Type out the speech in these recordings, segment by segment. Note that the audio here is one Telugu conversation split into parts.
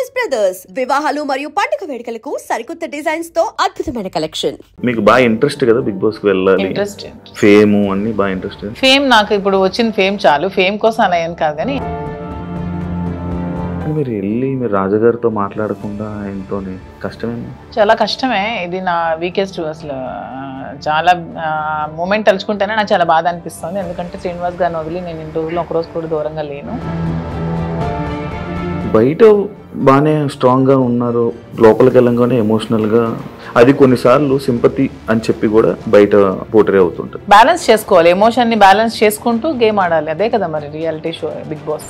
చాయిస్ బ్రదర్స్ వివాహాలు మరియు పండుగ వేడుకలకు సరికొత్త డిజైన్స్ తో అద్భుతమైన కలెక్షన్. మీకు బాగా ఇంట్రెస్ట్ కదా బిగ్ బాస్ కి వెళ్ళాలి, ఇంట్రెస్ట్ ఫేమ్ అన్ని బాగా ఇంట్రెస్ట్. ఫేమ్ నాకు ఇప్పుడు వచ్చిన ఫేమ్ చాలు, ఫేమ్ కోసం అలా ఏం కాదు. కానీ మీరు వెళ్ళి మీరు రాజుగారితో మాట్లాడకుండా ఆయనతోని కష్టమేనా? చాలా కష్టమే. ఇది నా వీకెస్ట్ అసలు. చాలా మూమెంట్ తలుచుకుంటేనే నాకు చాలా బాధ అనిపిస్తుంది. ఎందుకంటే శ్రీనివాస్ గారిని వదిలి నేను ఇన్ని రోజులు ఒకరోజు కూడా దూరంగా లేను. బయట బాగానే స్ట్రాంగ్గా ఉన్నారు, లోపలికి వెళ్ళంగానే ఎమోషనల్గా, అది కొన్నిసార్లు సింపతి అని చెప్పి కూడా బయట పోటరీ అవుతుంటుంది. బ్యాలెన్స్ చేసుకోవాలి, ఎమోషన్ని బ్యాలెన్స్ చేసుకుంటూ గేమ్ ఆడాలి. అదే కదా మరి రియాలిటీ షో బిగ్ బాస్.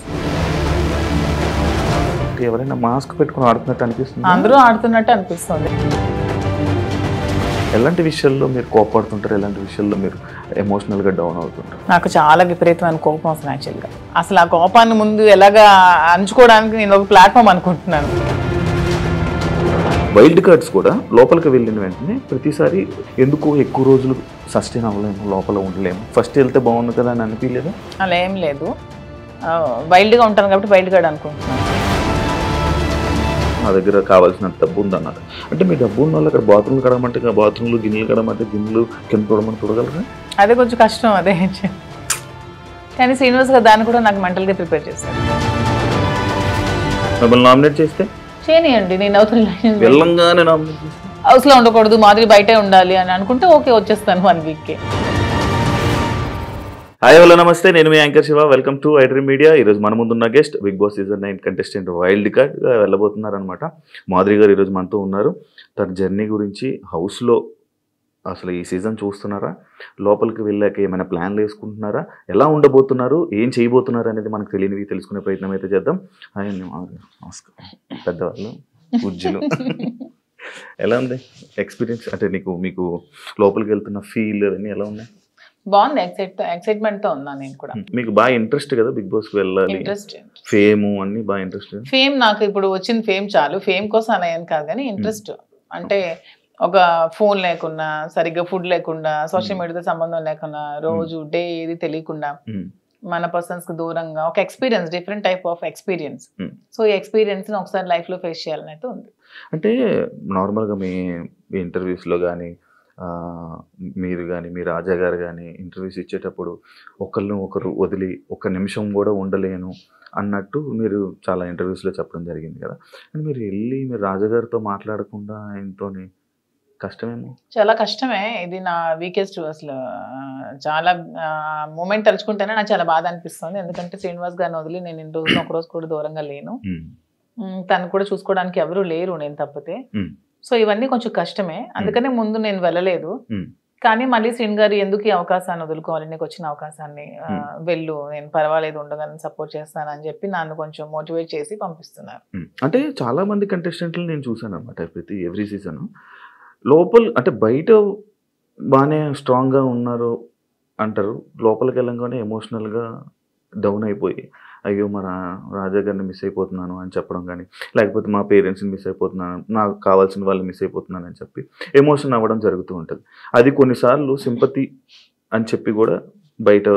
ఎవరైనా మాస్క్ పెట్టుకుని ఆడుతున్నట్టు అనిపిస్తుంది, అందరూ ఆడుతున్నట్టు అనిపిస్తుంది. ఎలాంటి విషయాల్లో మీరు కోపడుతుంటారు, ఎలాంటి విషయాల్లో మీరు ఎమోషనల్గా డౌన్ అవుతుంటారు? నాకు చాలా విపరీతమైన కోపం వస్తుంది యాక్చువల్గా. అసలు ఆ కోపాన్ని ముందు ఎలాగా అంచుకోవడానికి నేను ఒక ప్లాట్ఫామ్ అనుకుంటున్నాను. వైల్డ్ కార్డ్స్ కూడా లోపలికి వెళ్ళిన వెంటనే ప్రతిసారి ఎందుకు ఎక్కువ రోజులు సస్టైన్ అవ్వలేము, లోపల ఉండలేము, ఫస్ట్ వెళ్తే బాగుంది కదా అని అనిపించలేదు? అలా ఏం లేదు, వైల్డ్గా ఉంటాను కాబట్టి వైల్డ్ కార్డ్ అనుకుంటున్నాను. నా దగ్గర కావాల్సిన డబ్బు ఉందన్నారు అంటే, మీ డబ్బు ఉన్న వాళ్ళు అక్కడ బాత్రూమ్లు కడగమంటే బాత్రూమ్లు, గిన్నెలు కడగమంటే గిన్నెలు, కింద చూడమని చూడగలరా? అదే కొంచెం కష్టం అదే. కానీ శ్రీనివాస్ గారు దాన్ని కూడా నాకు మెంటల్గా ప్రిపేర్ చేశారు. మిమ్మల్ని నామినేట్ చేస్తే చేయనియండి, నేను వెళ్ళంగానే నామినేట్ చేస్తే హౌస్లో ఉండకూడదు, మాదిరి బయటే ఉండాలి అని అనుకుంటే ఓకే, వచ్చేస్తాను 1 వీక్కి. హాయ్ హలో నమస్తే, నేను మీ anchor Shiva. Welcome to iDream media. ఈరోజు మన ముందున్న guest Bigg Boss season 9 contestant wild కార్డ్గా వెళ్ళబోతున్నారనమాట. మాధురి గారు ఈరోజు మనతో ఉన్నారు. తన జర్నీ గురించి, హౌస్లో అసలు ఈ సీజన్ చూస్తున్నారా, లోపలికి వెళ్ళాక ఏమైనా ప్లాన్లు వేసుకుంటున్నారా, ఎలా ఉండబోతున్నారు, ఏం చేయబోతున్నారు అనేది మనకు తెలియనివి తెలుసుకునే ప్రయత్నం అయితే చేద్దాం. హాయ్ నమస్కారం పెద్దవాళ్ళు, పూజ్యులు. ఎలా ఉంది ఎక్స్పీరియన్స్? అంటే మీకు లోపలికి వెళ్తున్న ఫీల్ అవన్నీ ఎలా ఉన్నాయి? బాగుంది, ఎక్సైట్మెంట్ తో ఉన్నా నేను కూడా. మీకు బాగా ఇంట్రెస్ట్ కదా బిగ్ బాస్ కి వెళ్ళాలి, ఇంట్రెస్ట్, ఫేమ్ అన్ని బాగా ఇంట్రెస్ట్. ఫేమ్ నాకు ఇప్పుడు వచ్చిన ఫేమ్ చాలు, ఫేమ్ కోసం అలా ఏం కాదు. కానీ ఇంట్రెస్ట్ అంటే ఒక ఫోన్ లేకుండా, సరిగ్గా ఫుడ్ లేకుండా, సోషల్ మీడియాతో సంబంధం లేకుండా, రోజు డే ఏది తెలియకుండా మన పర్సన్స్ కి దూరంగా ఒక experience, different type of experience. So ఈ ఎక్స్పీరియన్స్ ని ఒకసారి లైఫ్ లో ఫేస్ చేయాలని అయితే ఉంది. అంటే నార్మల్గా మీ ఇంటర్వ్యూస్లో కానీ, మీరు కానీ, మీ రాజా గారు కానీ ఇంటర్వ్యూస్ ఇచ్చేటప్పుడు ఒకరు వదిలి ఒక్క నిమిషం కూడా ఉండలేను అన్నట్టు మీరు చాలా ఇంటర్వ్యూస్లో చెప్పడం జరిగింది కదా. అని మీరు వెళ్ళి మీరు రాజాగారితో మాట్లాడకుండా ఆయనతోని కష్టమేమో? చాలా కష్టమే. ఇది నా వీకెస్ట్ అసలు. చాలా మూమెంట్ తలుచుకుంటేనే నాకు చాలా బాధ అనిపిస్తుంది. ఎందుకంటే శ్రీనివాస్ గారిని వదిలి నేను ఇన్ని రోజులు ఒకరోజు కూడా దూరంగా లేను. తను కూడా చూసుకోవడానికి ఎవరు లేరు నేను తప్పితే. సో ఇవన్నీ కొంచెం కష్టమే, అందుకనే ముందు నేను వెళ్ళలేదు. కానీ మళ్ళీ శ్రీన్ గారు ఎందుకు ఈ అవకాశాన్ని వదులుకోవాలి, నీకు వచ్చిన అవకాశాన్ని వెళ్ళు, నేను పర్వాలేదు ఉండగానే సపోర్ట్ చేస్తానని చెప్పి నన్ను కొంచెం మోటివేట్ చేసి పంపిస్తున్నారు. అంటే చాలా మంది కంటెస్టెంట్లు నేను చూసాను అనమాట. ఎవ్రీ సీజన్ లోపల అంటే బయట బాగానే స్ట్రాంగ్గా ఉన్నారు అంటారు, లోపలికి వెళ్ళంగానే ఎమోషనల్గా డౌన్ అయిపోయి అయ్యో మన రాజా గారిని మిస్ అయిపోతున్నాను అని చెప్పడం కానీ, లేకపోతే మా పేరెంట్స్ని మిస్ అయిపోతున్నాను, నాకు కావాల్సిన వాళ్ళు మిస్ అయిపోతున్నాను అని చెప్పి ఎమోషన్ అవ్వడం జరుగుతూ ఉంటుంది. అది కొన్నిసార్లు సింపతి అని చెప్పి కూడా బయట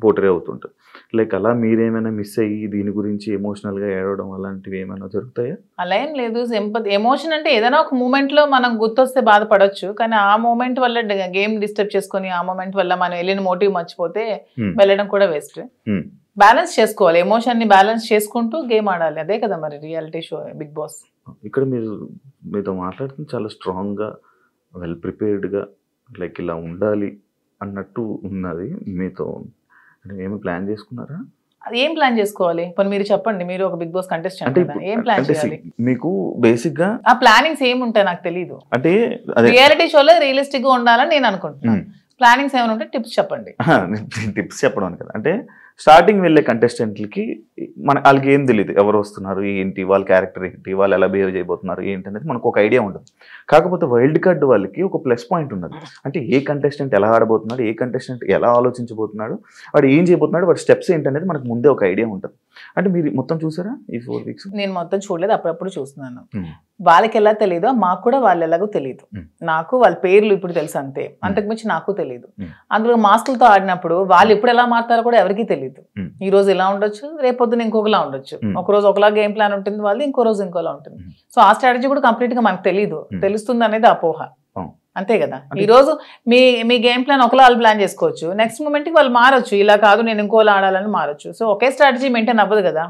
పోటరీ అవుతుంటుంది. లైక్ అలా మీరేమైనా మిస్ అయ్యి దీని గురించి ఎమోషనల్గా ఏడవడం అలాంటివి ఏమైనా జరుగుతాయా? అలా ఏం లేదు. సింపతి, ఎమోషన్ అంటే ఏదైనా ఒక మూమెంట్లో మనం గుర్తొస్తే బాధపడవచ్చు, కానీ ఆ మూమెంట్ వల్ల గేమ్ డిస్టర్బ్ చేసుకొని ఆ మూమెంట్ వల్ల మనం వెళ్ళిన మోటివ్ మర్చిపోతే వెళ్ళడం కూడా వేస్ట్. బ్యాలెన్స్ చేసుకోవాలి, ఎమోషన్ని బ్యాలెన్స్ చేసుకుంటూ గేమ్ ఆడాలి. అదే కదా మరి రియాలిటీ షో బిగ్ బాస్. ఇక్కడ మీతో మాట్లాడుతుంది చాలా స్ట్రాంగ్గా, వెల్ ప్రిపేర్డ్గా, లైక్ ఇలా ఉండాలి అన్నట్టు ఉన్నది. మీతో ఏమి ప్లాన్ చేసుకున్నారా? అది ఏం ప్లాన్ చేసుకోవాలి? పోనీ మీరు చెప్పండి, మీరు ఒక బిగ్ బాస్ కంటెస్టెంట్ కదా, ఏం ప్లాన్ చేయాలి? మీకు బేసిక్ గా ఆ ప్లానింగ్స్ ఏముంటాయి నాకు తెలియదు. అంటే రియాలిటీ షోలో రియలిస్టిక్ గా ఉండాలని నేను అనుకుంటున్నాను. ప్లానింగ్స్ ఏమైనా ఉంటే టిప్స్ చెప్పండి. టిప్స్ చెప్పడం కదా, అంటే స్టార్టింగ్ వెళ్ళే కంటెస్టెంట్లకి వాళ్ళకి ఏం తెలియదు, ఎవరు వస్తున్నారు ఏంటి, వాళ్ళ క్యారెక్టర్ ఏంటి, వాళ్ళు ఎలా బిహేవ్ చేయబోతున్నారు ఏంటి అనేది మనకు ఒక ఐడియా ఉండదు. కాకపోతే వైల్డ్ కార్డ్ వాళ్ళకి ఒక ప్లస్ పాయింట్ ఉన్నది. అంటే ఏ కంటెస్టెంట్ ఎలా ఆడబోతున్నాడు, ఏ కంటెస్టెంట్ ఎలా ఆలోచించబోతున్నాడు, వాడు ఏం చేయబోతున్నాడు, వాడి స్టెప్స్ ఏంటనేది మనకు ముందే ఒక ఐడియా ఉంటుంది. అంటే మీరు మొత్తం చూసారా ఈ 4 వీక్స్? నేను మొత్తం చూడలేదు, అప్పుడప్పుడు చూస్తున్నాను. వాళ్ళకి ఎలా తెలియదో మాకు కూడా వాళ్ళు ఎలాగో తెలియదు. నాకు వాళ్ళ పేర్లు ఇప్పుడు తెలుసు అంతే, అంతకుమించి నాకు తెలియదు. అందులో మాస్కులతో ఆడినప్పుడు వాళ్ళు ఎప్పుడు ఎలా మారుతారో కూడా ఎవరికీ తెలియదు. ఈ రోజు ఇలా ఉండొచ్చు, రేపొద్దున ఇంకొకలా ఉండొచ్చు. ఒక రోజు ఒకలా గేమ్ ప్లాన్ ఉంటుంది వాళ్ళది, ఇంకో రోజు ఇంకోలా ఉంటుంది. సో ఆ స్ట్రాటజీ కూడా కంప్లీట్ గా మనకు తెలియదు, తెలుస్తుంది అనేది అపోహ, అంతే కదా. ఈ రోజు మీ గేమ్ ప్లాన్ ఒకలా వాళ్ళు ప్లాన్ చేసుకోవచ్చు, నెక్స్ట్ మూమెంట్ కి వాళ్ళు మారొచ్చు, ఇలా కాదు నేను ఇంకోలా ఆడాలని మారొచ్చు. సో ఒకే స్ట్రాటజీ మెయింటైన్ అవ్వదు కదా.